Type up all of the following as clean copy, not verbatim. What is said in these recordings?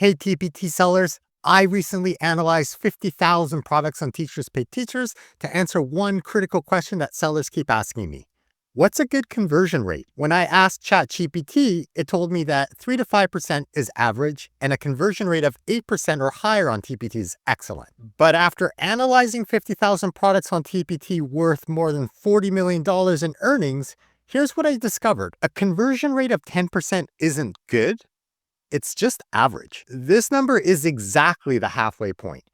Hey TPT sellers, I recently analyzed 50,000 products on Teachers Pay Teachers to answer one critical question that sellers keep asking me. What's a good conversion rate? When I asked ChatGPT, it told me that 3 to 5% is average and a conversion rate of 8% or higher on TPT is excellent. But after analyzing 50,000 products on TPT worth more than $40 million in earnings, here's what I discovered. A conversion rate of 10% isn't good. It's just average. This number is exactly the halfway point.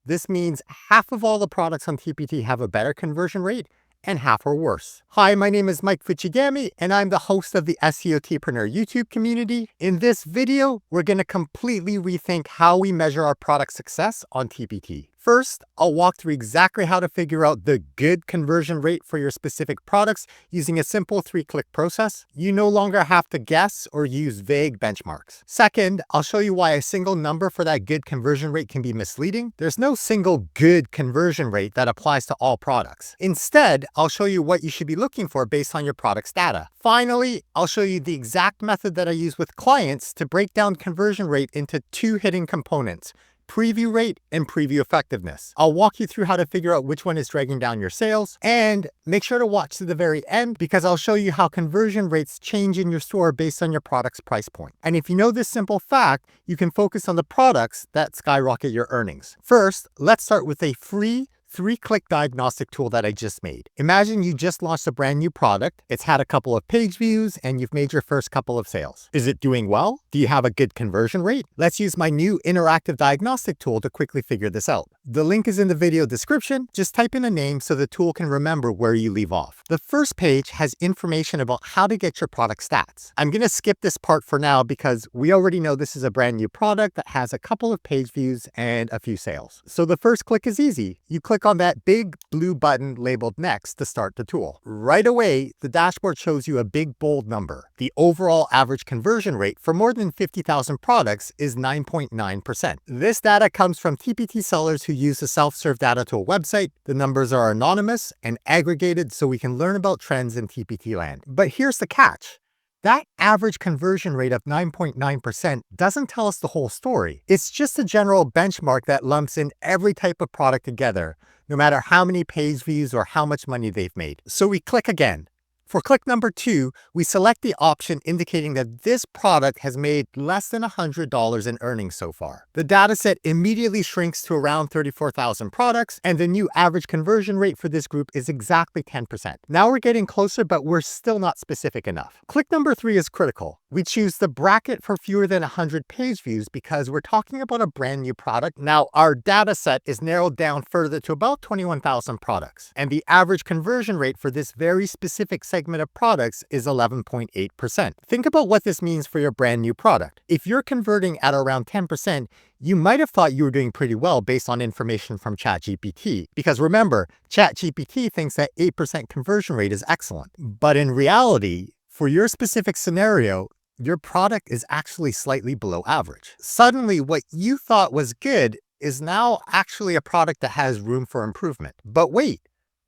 This means half of all the products on TPT have a better conversion rate and half are worse. Hi, my name is Mike Fichigami, and I'm the host of the SEO Tpreneur YouTube community. In this video, we're going to completely rethink how we measure our product success on TPT. First, I'll walk through exactly how to figure out the good conversion rate for your specific products using a simple 3-click process. You no longer have to guess or use vague benchmarks. Second, I'll show you why a single number for that good conversion rate can be misleading. There's no single good conversion rate that applies to all products. Instead, I'll show you what you should be looking for based on your product's data. Finally, I'll show you the exact method that I use with clients to break down conversion rate into 2 hidden components: preview rate and preview effectiveness. I'll walk you through how to figure out which one is dragging down your sales, and make sure to watch to the very end because I'll show you how conversion rates change in your store based on your product's price point. And if you know this simple fact, you can focus on the products that skyrocket your earnings. First, let's start with a free 3-click diagnostic tool that I just made. Imagine you just launched a brand new product, it's had a couple of page views, and you've made your first couple of sales. Is it doing well? Do you have a good conversion rate? Let's use my new interactive diagnostic tool to quickly figure this out. The link is in the video description. Just type in a name so the tool can remember where you leave off. The first page has information about how to get your product stats. I'm going to skip this part for now because we already know this is a brand new product that has a couple of page views and a few sales. So the first click is easy. You click on that big blue button labeled Next to start the tool. Right away, the dashboard shows you a big bold number. The overall average conversion rate for more than 50,000 products is 9.9%. This data comes from TPT sellers who use the self-serve data tool website. The numbers are anonymous and aggregated so we can learn about trends in TPT land. But here's the catch. That average conversion rate of 9.9% doesn't tell us the whole story. It's just a general benchmark that lumps in every type of product together, no matter how many page views or how much money they've made. So we click again. For click number 2, we select the option indicating that this product has made less than $100 in earnings so far. The dataset immediately shrinks to around 34,000 products, and the new average conversion rate for this group is exactly 10%. Now we're getting closer, but we're still not specific enough. Click number 3 is critical. We choose the bracket for fewer than 100 page views because we're talking about a brand new product. Now our dataset is narrowed down further to about 21,000 products, and the average conversion rate for this very specific segment of products is 11.8%. Think about what this means for your brand new product. If you're converting at around 10%, you might have thought you were doing pretty well based on information from ChatGPT. Because remember, ChatGPT thinks that 8% conversion rate is excellent. But in reality, for your specific scenario, your product is actually slightly below average. Suddenly, what you thought was good is now actually a product that has room for improvement. But wait.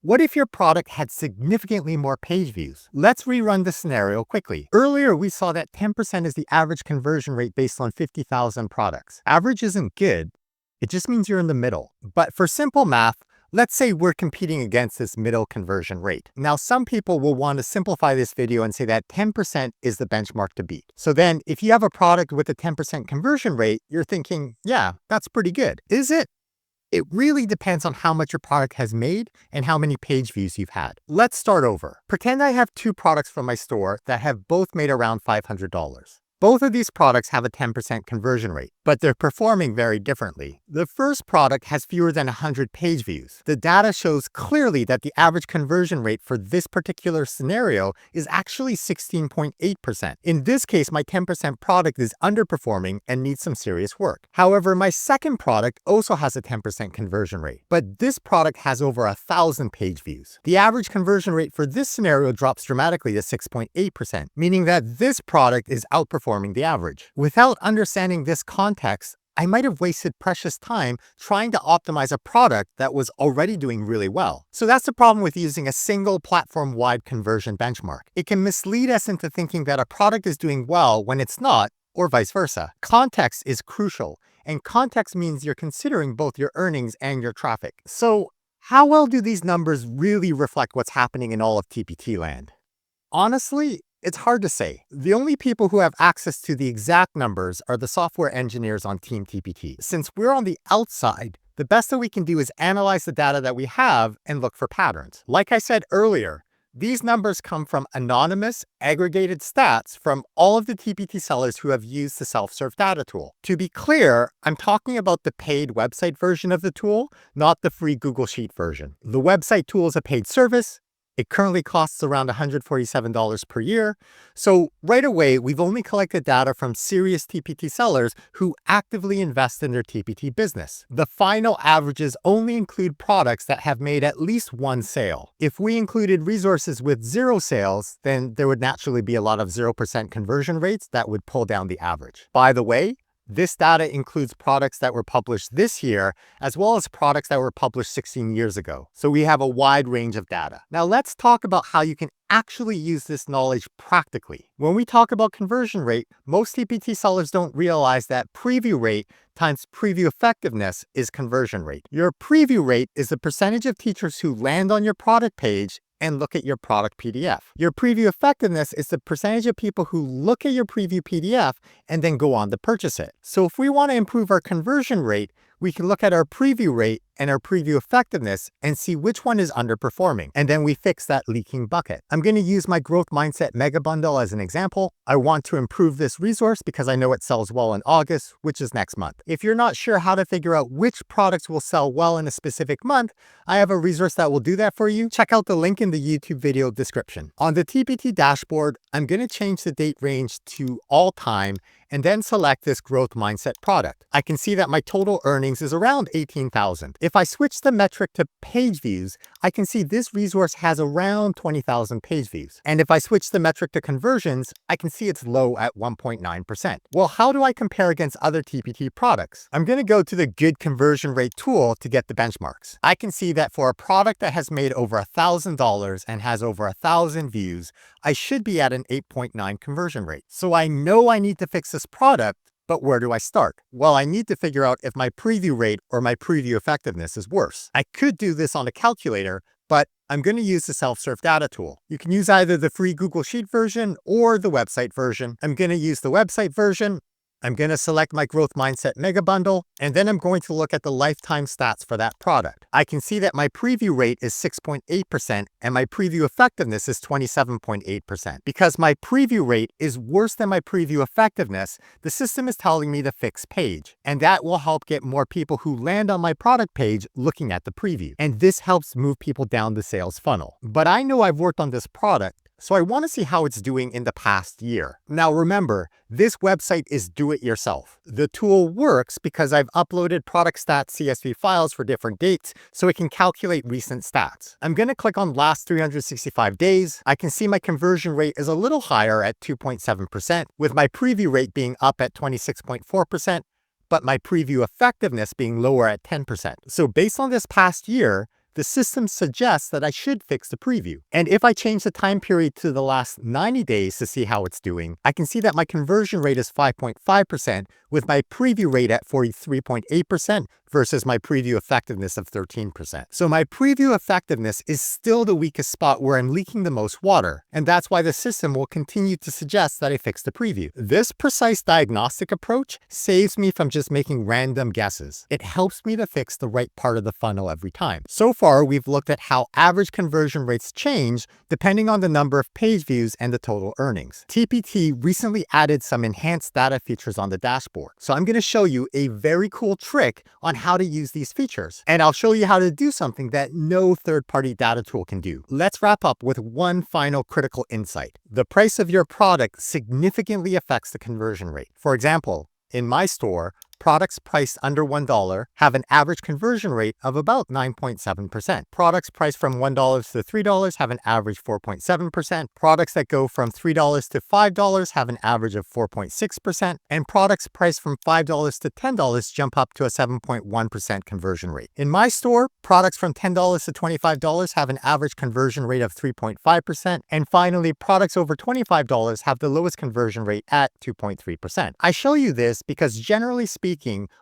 What if your product had significantly more page views? Let's rerun the scenario quickly. Earlier, we saw that 10% is the average conversion rate based on 50,000 products. Average isn't good. It just means you're in the middle. But for simple math, let's say we're competing against this middle conversion rate. Now, some people will want to simplify this video and say that 10% is the benchmark to beat. So then if you have a product with a 10% conversion rate, you're thinking, yeah, that's pretty good. Is it? It really depends on how much your product has made and how many page views you've had. Let's start over. Pretend I have 2 products from my store that have both made around $500. Both of these products have a 10% conversion rate, but they're performing very differently. The first product has fewer than 100 page views. The data shows clearly that the average conversion rate for this particular scenario is actually 16.8%. In this case, my 10% product is underperforming and needs some serious work. However, my second product also has a 10% conversion rate, but this product has over 1,000 page views. The average conversion rate for this scenario drops dramatically to 6.8%, meaning that this product is outperforming the average. Without understanding this context, I might have wasted precious time trying to optimize a product that was already doing really well. So that's the problem with using a single platform-wide conversion benchmark. It can mislead us into thinking that a product is doing well when it's not, or vice versa. Context is crucial, and context means you're considering both your earnings and your traffic. So how well do these numbers really reflect what's happening in all of TPT land? Honestly, it's hard to say. The only people who have access to the exact numbers are the software engineers on Team TPT. Since we're on the outside, the best that we can do is analyze the data that we have and look for patterns. Like I said earlier, these numbers come from anonymous, aggregated stats from all of the TPT sellers who have used the self-serve data tool. To be clear, I'm talking about the paid website version of the tool, not the free Google Sheet version. The website tool is a paid service. It currently costs around $147 per year. So right away, we've only collected data from serious TPT sellers who actively invest in their TPT business. The final averages only include products that have made at least one sale. If we included resources with 0 sales, then there would naturally be a lot of 0% conversion rates that would pull down the average. By the way, this data includes products that were published this year, as well as products that were published 16 years ago. So we have a wide range of data. Now let's talk about how you can actually use this knowledge practically. When we talk about conversion rate, most TPT sellers don't realize that preview rate times preview effectiveness is conversion rate. Your preview rate is the percentage of teachers who land on your product page and look at your product PDF. Your preview effectiveness is the percentage of people who look at your preview PDF and then go on to purchase it. So if we want to improve our conversion rate, we can look at our preview rate and our preview effectiveness and see which one is underperforming. And then we fix that leaking bucket. I'm going to use my growth mindset mega bundle as an example. I want to improve this resource because I know it sells well in August, which is next month. If you're not sure how to figure out which products will sell well in a specific month, I have a resource that will do that for you. Check out the link in the YouTube video description. On the TPT dashboard, I'm going to change the date range to all time and then select this growth mindset product. I can see that my total earnings is around 18,000. If I switch the metric to page views, I can see this resource has around 20,000 page views. And if I switch the metric to conversions, I can see it's low at 1.9%. Well, how do I compare against other TPT products? I'm going to go to the good conversion rate tool to get the benchmarks. I can see that for a product that has made over $1,000 and has over 1,000 views, I should be at an 8.9 conversion rate. So I know I need to fix this product, but where do I start? Well, I need to figure out if my preview rate or my preview effectiveness is worse. I could do this on a calculator, but I'm going to use the self-serve data tool. You can use either the free Google Sheet version or the website version. I'm going to use the website version. I'm going to select my growth mindset mega bundle, and then I'm going to look at the lifetime stats for that product. I can see that my preview rate is 6.8% and my preview effectiveness is 27.8%. Because my preview rate is worse than my preview effectiveness, the system is telling me to fix page. And that will help get more people who land on my product page looking at the preview. And this helps move people down the sales funnel. But I know I've worked on this product, so I want to see how it's doing in the past year. Now remember, this website is do-it-yourself. The tool works because I've uploaded product stats CSV files for different dates so it can calculate recent stats. I'm going to click on last 365 days. I can see my conversion rate is a little higher at 2.7%, with my preview rate being up at 26.4%, but my preview effectiveness being lower at 10%. So based on this past year, the system suggests that I should fix the preview. And if I change the time period to the last 90 days to see how it's doing, I can see that my conversion rate is 5.5%, with my preview rate at 43.8% versus my preview effectiveness of 13%. So my preview effectiveness is still the weakest spot where I'm leaking the most water, and that's why the system will continue to suggest that I fix the preview. This precise diagnostic approach saves me from just making random guesses. It helps me to fix the right part of the funnel every time. So far, we've looked at how average conversion rates change depending on the number of page views and the total earnings. TPT recently added some enhanced data features on the dashboard. So I'm going to show you a very cool trick on how to use these features. And I'll show you how to do something that no third-party data tool can do. Let's wrap up with one final critical insight. The price of your product significantly affects the conversion rate. For example, in my store, Products priced under $1 have an average conversion rate of about 9.7%. Products priced from $1 to $3 have an average 4.7%. Products that go from $3 to $5 have an average of 4.6%. And products priced from $5 to $10 jump up to a 7.1% conversion rate. In my store, products from $10 to $25 have an average conversion rate of 3.5%. And finally, products over $25 have the lowest conversion rate at 2.3%. I show you this because generally speaking,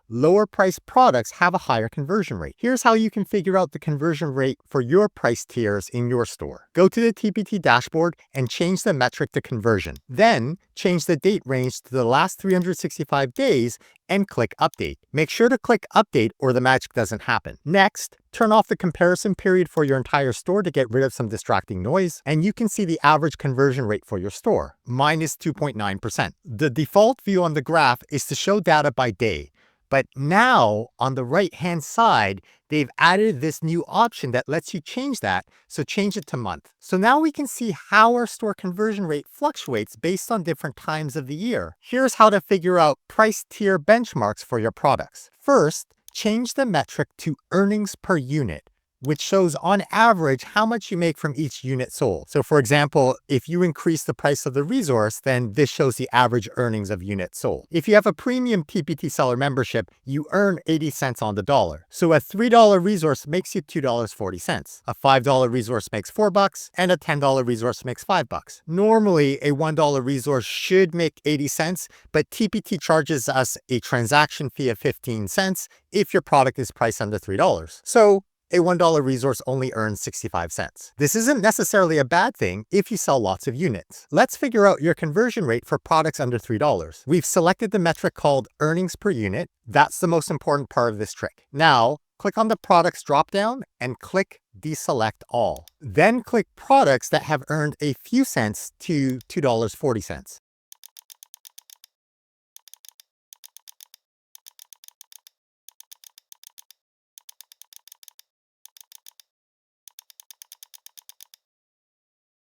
lower priced products have a higher conversion rate. Here's how you can figure out the conversion rate for your price tiers in your store. Go to the TPT dashboard and change the metric to conversion. Then change the date range to the last 365 days and click Update. Make sure to click Update or the magic doesn't happen. Next, turn off the comparison period for your entire store to get rid of some distracting noise, and you can see the average conversion rate for your store. Mine is 2.9%. The default view on the graph is to show data by day. But now, on the right-hand side, they've added this new option that lets you change that, so change it to month. So now we can see how our store conversion rate fluctuates based on different times of the year. Here's how to figure out price tier benchmarks for your products. First, change the metric to earnings per unit, which shows on average how much you make from each unit sold. So for example, if you increase the price of the resource, then this shows the average earnings of units sold. If you have a premium TPT seller membership, you earn 80 cents on the dollar. So a $3 resource makes you $2.40. A $5 resource makes $4, and a $10 resource makes $5. Normally, a $1 resource should make 80 cents, but TPT charges us a transaction fee of 15 cents if your product is priced under $3. So a $1 resource only earns 65 cents. This isn't necessarily a bad thing if you sell lots of units. Let's figure out your conversion rate for products under $3. We've selected the metric called earnings per unit. That's the most important part of this trick. Now, click on the products dropdown and click deselect all. Then click products that have earned a few cents to $2.40.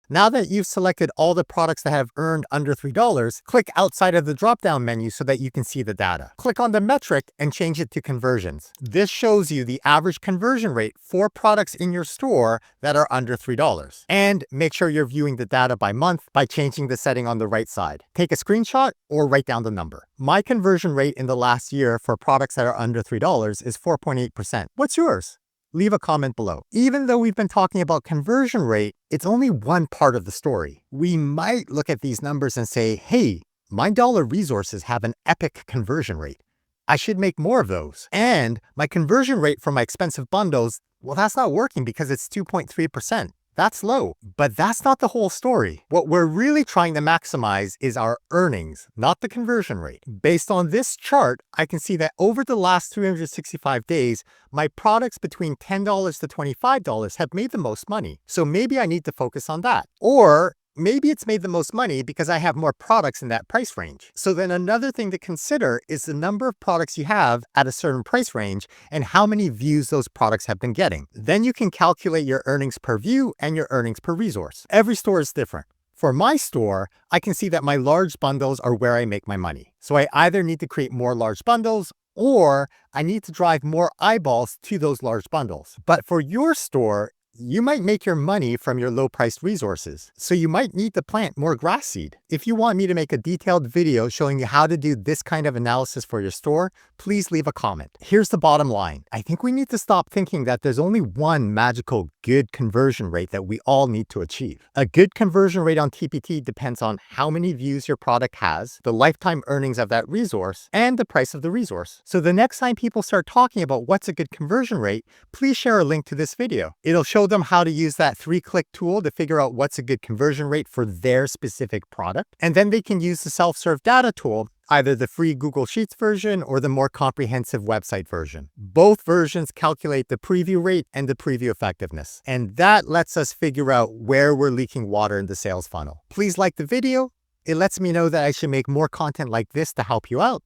Now that you've selected all the products that have earned under $3, click outside of the drop-down menu so that you can see the data. Click on the metric and change it to conversions. This shows you the average conversion rate for products in your store that are under $3. And make sure you're viewing the data by month by changing the setting on the right side. Take a screenshot or write down the number. My conversion rate in the last year for products that are under $3 is 4.8%. What's yours? Leave a comment below. Even though we've been talking about conversion rate, it's only one part of the story. We might look at these numbers and say, hey, my dollar resources have an epic conversion rate. I should make more of those. And my conversion rate for my expensive bundles, well, that's not working because it's 2.3%. That's low, but that's not the whole story. What we're really trying to maximize is our earnings, not the conversion rate. Based on this chart, I can see that over the last 365 days, my products between $10 to $25 have made the most money. So maybe I need to focus on that. Or maybe it's made the most money because I have more products in that price range. So then another thing to consider is the number of products you have at a certain price range and how many views those products have been getting. Then you can calculate your earnings per view and your earnings per resource. Every store is different. For my store, I can see that my large bundles are where I make my money. So I either need to create more large bundles or I need to drive more eyeballs to those large bundles. But for your store, you might make your money from your low-priced resources, so you might need to plant more grass seed. If you want me to make a detailed video showing you how to do this kind of analysis for your store, please leave a comment. Here's the bottom line. I think we need to stop thinking that there's only one magical good conversion rate that we all need to achieve. A good conversion rate on TPT depends on how many views your product has, the lifetime earnings of that resource, and the price of the resource. So the next time people start talking about what's a good conversion rate, please share a link to this video. It'll show them how to use that 3-click tool to figure out what's a good conversion rate for their specific product. And then they can use the self-serve data tool, either the free Google Sheets version or the more comprehensive website version. Both versions calculate the preview rate and the preview effectiveness. And that lets us figure out where we're leaking water in the sales funnel. Please like the video. It lets me know that I should make more content like this to help you out.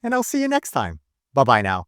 And I'll see you next time. Bye-bye now.